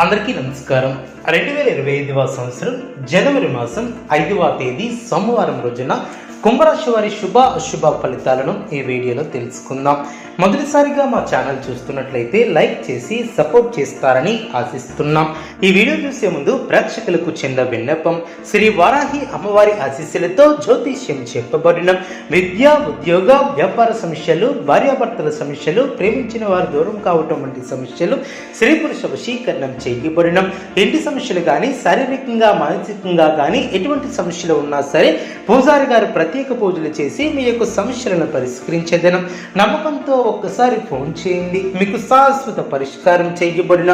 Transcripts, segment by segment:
అందరికీ నమస్కారం. 2025వ సంవత్సరం జనవరి మాసం 5వ తేదీ సోమవారం రోజున కుంభరాశి వారి శుభ అశుభ ఫలితాలను ఈ వీడియోలో తెలుసుకుందాం. మొదటిసారిగా మా ఛానల్ చూస్తున్నట్లయితే లైక్ చేసి సపోర్ట్ చేస్తారని ఆశిస్తున్నాం. ఈ వీడియో చూసే ముందు ప్రేక్షకులకు చిన్న విన్నపం. శ్రీ వారాహి అమ్మవారి ఆశీస్సులతో జ్యోతిష్యం చెప్పబడిన విద్య, ఉద్యోగ, వ్యాపార సమస్యలు, భార్యాభర్తల సమస్యలు, ప్రేమించిన వారు దూరం కావటం వంటి సమస్యలు, స్త్రీ పురుష వశీకరణం చేయబడిన ఇంటి సమస్యలు కానీ, శారీరకంగా మానసికంగా కానీ ఎటువంటి సమస్యలు ఉన్నా సరే పూజారి గారు ప్రత్యేక పూజలు చేసి మీ యొక్క సమస్యలను పరిష్కరించేదనం. నమ్మకంతో ఒక్కసారి ఫోన్ చేయండి, మీకు శాశ్వత పరిష్కారం చేయబడిన.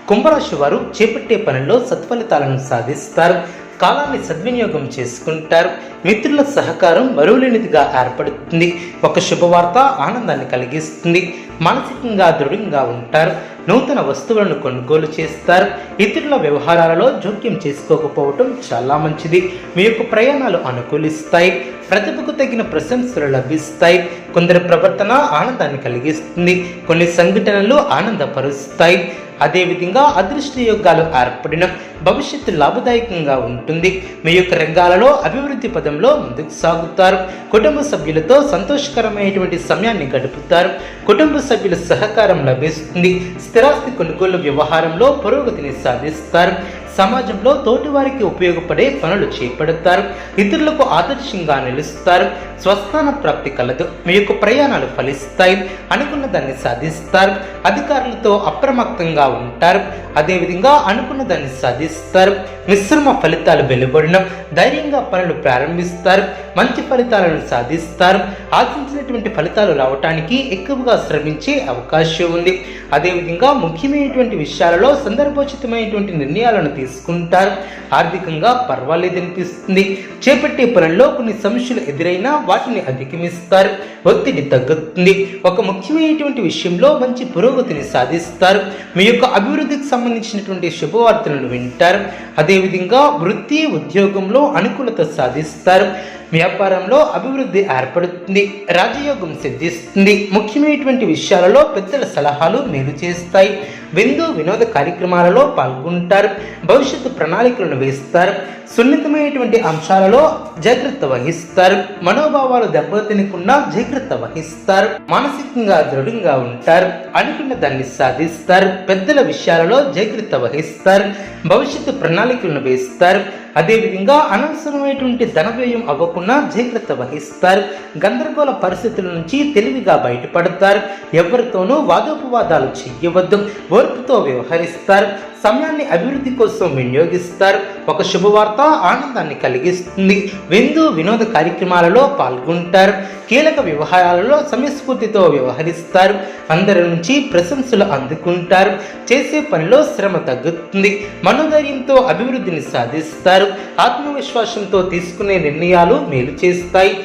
కుంభరాశి వారు చేపట్టే పనుల్లో సత్ఫలితాలను సాధిస్తారు. కాలాన్ని సద్వినియోగం చేసుకుంటారు. మిత్రుల సహకారం మరువలేనిదిగా ఏర్పడుతుంది. ఒక శుభవార్త ఆనందాన్ని కలిగిస్తుంది. మానసికంగా దృఢంగా ఉంటారు. నూతన వస్తువులను కొనుగోలు చేస్తారు. ఇతరుల వ్యవహారాలలో జోక్యం చేసుకోకపోవటం చాలా మంచిది. మీ యొక్క ప్రయాణాలు అనుకూలిస్తాయి. ప్రతిభకు తగిన ప్రశంసలు లభిస్తాయి. కొందరి ప్రవర్తన ఆనందాన్ని కలిగిస్తుంది. కొన్ని సంఘటనలు ఆనందపరుస్తాయి. అదేవిధంగా అదృష్ట యోగాలు ఏర్పడిన భవిష్యత్తు లాభదాయకంగా ఉంటుంది. మీ యొక్క రంగాలలో అభివృద్ధి పదంలో ముందుకు సాగుతారు. కుటుంబ సభ్యులతో సంతోషకరమైనటువంటి సమయాన్ని గడుపుతారు. కుటుంబ సభ్యుల సహకారం లభిస్తుంది. స్థిరాస్తి కొనుగోలు వ్యవహారంలో పురోగతిని సాధిస్తారు. సమాజంలో తోటివారికి ఉపయోగపడే పనులు చేపడతారు. ఇతరులకు ఆదర్శంగా నిలుస్తారు. స్వస్థాన ప్రాప్తి కలదు. మీ యొక్క ప్రయాణాలు ఫలిస్తాయి. అనుకున్న దాన్ని సాధిస్తారు. అధికారులతో అప్రమత్తంగా ఉంటారు. అదేవిధంగా అనుకున్న దాన్ని సాధిస్తారు. మిశ్రమ ఫలితాలు వెలువడిన ధైర్యంగా పనులు ప్రారంభిస్తారు. మంచి ఫలితాలను సాధిస్తారు. ఆశించినటువంటి ఫలితాలు రావటానికి ఎక్కువగా శ్రమించే అవకాశం ఉంది. అదేవిధంగా ముఖ్యమైనటువంటి విషయాలలో సందర్భోచితమైనటువంటి నిర్ణయాలను తీసుకుంటారు. ఆర్థికంగా పర్వాలేదనిపిస్తుంది. చేపట్టే పనుల్లో కొన్ని సమస్యలు ఎదురైనా వాటిని అధిగమిస్తారు. ఒత్తిడి తగ్గుతుంది. ఒక ముఖ్యమైనటువంటి విషయంలో మంచి పురోగతిని సాధిస్తారు. మీ యొక్క అభివృద్ధికి సంబంధించినటువంటి శుభవార్తలను వింటారు. అదేవిధంగా వృత్తి, ఉద్యోగంలో అనుకూలత సాధిస్తారు. వ్యాపారంలో అభివృద్ధి ఏర్పడుతుంది. రాజయోగం సిద్ధిస్తుంది. ముఖ్యమైనటువంటి విషయాలలో పెద్దల సలహాలు మేలు చేస్తాయి. విందు వినోద కార్యక్రమాలలో పాల్గొంటారు. భవిష్యత్తు ప్రణాళికలను వేస్తారు. సున్నితమైనటువంటి అంశాలలో జాగ్రత్త వహిస్తారు. మనోభావాలు దెబ్బతినకుండా జాగ్రత్త వహిస్తారు. మానసికంగా దృఢంగా ఉంటారు. అనుకున్న దాన్ని సాధిస్తారు. పెద్దల విషయాలలో జాగ్రత్త వహిస్తారు. భవిష్యత్తు ప్రణాళికలను వేస్తారు. అదేవిధంగా అనవసరమైనటువంటి ధన వ్యయం అవ్వకుండా జాగ్రత్త వహిస్తారు. గందరగోళ పరిస్థితుల నుంచి తెలివిగా బయటపడతారు. ఎవరితోనూ వాదోపవాదాలు చెయ్యవద్దు. ఓర్పుతో వ్యవహరిస్తారు. సమయాన్ని అభివృద్ధి కోసం వినియోగిస్తారు. ఒక శుభవార్త ఆనందాన్ని కలిగిస్తుంది. విందు వినోద కార్యక్రమాలలో పాల్గొంటారు. కీలక వ్యవహారాలలో సమయస్ఫూర్తితో వ్యవహరిస్తారు. అందరి నుంచి ప్రశంసలు అందుకుంటారు. చేసే పనిలో శ్రమ తగ్గుతుంది. మనోధైర్యంతో అభివృద్ధిని సాధిస్తారు. ఆత్మవిశ్వాసంతో తీసుకునే నిర్ణయాలు మేలు చేస్తాయి.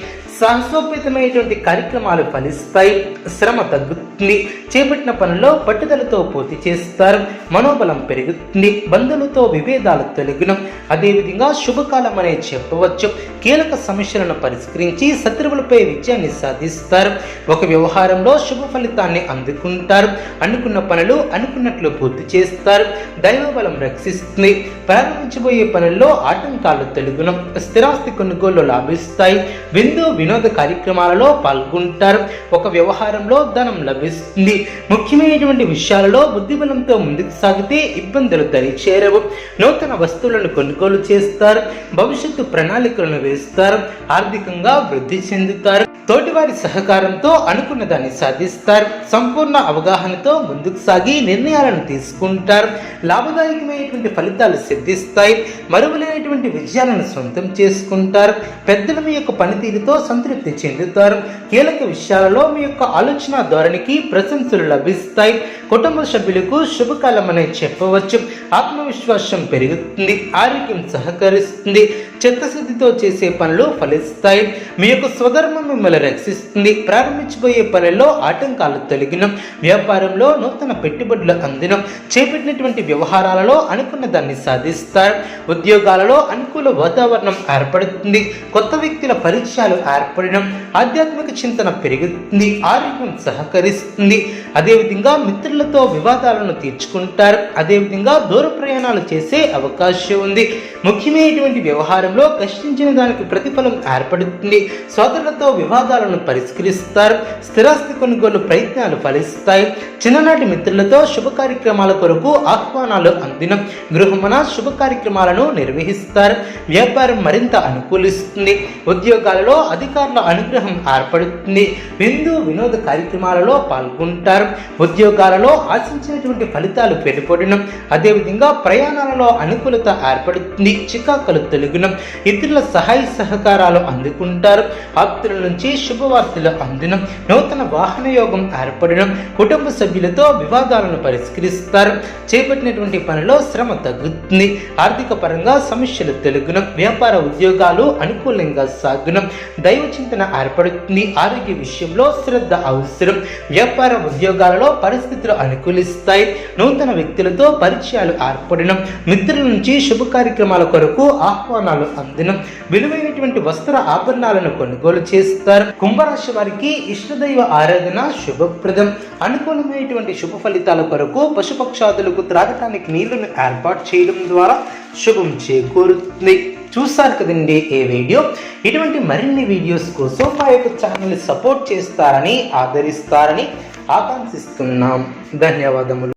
సాహసోపేతమైనటువంటి కార్యక్రమాలు ఫలిస్తాయి. శ్రమ తగ్గుతుంది. చేపట్టిన పనుల్లో పట్టుదలతో పూర్తి చేస్తారు. మనోబలం పెరుగుతుంది. బంధువులతో విభేదాలు తొలగిన అదేవిధంగా శుభకాలం అనే చెప్పవచ్చు. కీలక సమస్యలను పరిష్కరించి శత్రువులపై విజయాన్ని సాధిస్తారు. ఒక వ్యవహారంలో శుభ ఫలితాన్ని అందుకుంటారు. అనుకున్న పనులు అనుకున్నట్లు పూర్తి చేస్తారు. దైవబలం రక్షిస్తుంది. ప్రారంభించబోయే పనుల్లో ఆటంకాలు తొలగిన స్థిరాస్తి కొనుగోలు లాభిస్తాయి. విందు వినోద కార్యక్రమాలలో పాల్గొంటారు. ఒక వ్యవహారంలో ధనం లభిస్తుంది. ముఖ్యమైనటువంటి విషయాలలో బుద్ధిబలంతో ముందుకు సాగితే ఇబ్బందులు దరిచేరవు. నూతన వస్తువులను కొనుగోలు చేస్తారు. భవిష్యత్తు ప్రణాళికలను వేస్తారు. ఆర్థికంగా వృద్ధి చెందుతారు. తోటివారి సహకారంతో అనుకున్న దాన్ని సాధిస్తారు. సంపూర్ణ అవగాహనతో ముందుకు సాగి నిర్ణయాలను తీసుకుంటారు. లాభదాయకమైనటువంటి ఫలితాలు సిద్ధిస్తాయి. మరువలేనటువంటి విజయాలను సొంతం చేసుకుంటారు. పెద్దల మీ యొక్క పనితీరుతో సంతృప్తి చెందుతారు. కీలక విషయాలలో మీ యొక్క ఆలోచన ధోరణికి ప్రశంసలు లభిస్తాయి. కుటుంబ సభ్యులకు శుభకాలం అనే చెప్పవచ్చు. ఆత్మవిశ్వాసం పెరుగుతుంది. ఆరోగ్యం సహకరిస్తుంది. చిత్తశుద్ధితో చేసే పనులు ఫలిస్తాయి. మీ యొక్క స్వధర్మం మిమ్మల్ని రక్షిస్తుంది. ప్రారంభించబోయే పనుల్లో ఆటంకాలు తొలగిన వ్యాపారంలో నూతన పెట్టుబడులు అందిన చేపట్టినటువంటి వ్యవహారాలలో అనుకున్న దాన్ని సాధిస్తారు. ఉద్యోగాలలో అనుకూల వాతావరణం ఏర్పడుతుంది. కొత్త వ్యక్తుల పరిచయాలు ఏర్పడడం ఆధ్యాత్మిక చింతన పెరుగుతుంది. ఆరోగ్యం సహకరిస్తుంది. అదేవిధంగా మిత్రుల మిత్రులతో వివాదాలను తీర్చుకుంటారు. అదేవిధంగా దూర ప్రయాణాలు చేసే అవకాశం ఉంది. ముఖ్యమైనటువంటి వ్యవహారంలో కష్టించిన దానికి ప్రతిఫలం ఏర్పడుతుంది. సోదరులతో వివాదాలను పరిష్కరిస్తారు. స్థిరాస్తి కొనుగోలు ప్రయత్నాలు ఫలిస్తాయి. చిన్ననాటి మిత్రులతో శుభ కార్యక్రమాల కొరకు ఆహ్వానాలు అందిన గృహమున శుభ కార్యక్రమాలను నిర్వహిస్తారు. వ్యాపారం మరింత అనుకూలిస్తుంది. ఉద్యోగాలలో అధికారుల అనుగ్రహం ఏర్పడుతుంది. విందు వినోద కార్యక్రమాలలో పాల్గొంటారు. ఉద్యోగాలలో ఆశించినటువంటి ఫలితాలు వెలువడిన అదేవిధంగా ప్రయాణాలలో అనుకూలత ఏర్పడుతుంది. చికాకులు తొలగిన ఇతరుల సహాయ సహకారాలు అందుకుంటారు. ఆప్తుల నుంచి శుభవార్తలు అందిన నూతన వాహన యోగం ఏర్పడిన కుటుంబ సభ్యులతో వివాదాలను పరిష్కరిస్తారు. చేపట్టినటువంటి పనిలో శ్రమ తగ్గుతుంది. ఆర్థిక పరంగా సమస్యలు తొలగిన వ్యాపార ఉద్యోగాలు అనుకూలంగా సాగున దైవ చింతన ఏర్పడుతుంది. ఆరోగ్య విషయంలో శ్రద్ధ అవసరం. వ్యాపార ఉద్యోగాలలో పరిస్థితులు అనుకూలిస్తాయి. నూతన వ్యక్తులతో పరిచయాలు ఏర్పడిన మిత్రుల నుంచి శుభ కార్యక్రమాల కొరకు ఆహ్వానాలు అందిన విలువైనటువంటి వస్త్ర ఆభరణాలను కొనుగోలు చేస్తారు. కుంభరాశి వారికి ఇష్టదైవ ఆరాధన శుభప్రదం. అనుకూలమైనటువంటి శుభ ఫలితాల కొరకు పశుపక్షాదులకు త్రాగటానికి నీళ్లను ఏర్పాటు చేయడం ద్వారా శుభం చేకూరుతుంది. చూసారు కదండి ఈ వీడియో. ఇటువంటి మరిన్ని వీడియోస్ కోసం మా యొక్క ఛానల్ని సపోర్ట్ చేస్తారని ఆదరిస్తారని ఆకాంక్షిస్తున్నాం. ధన్యవాదములు.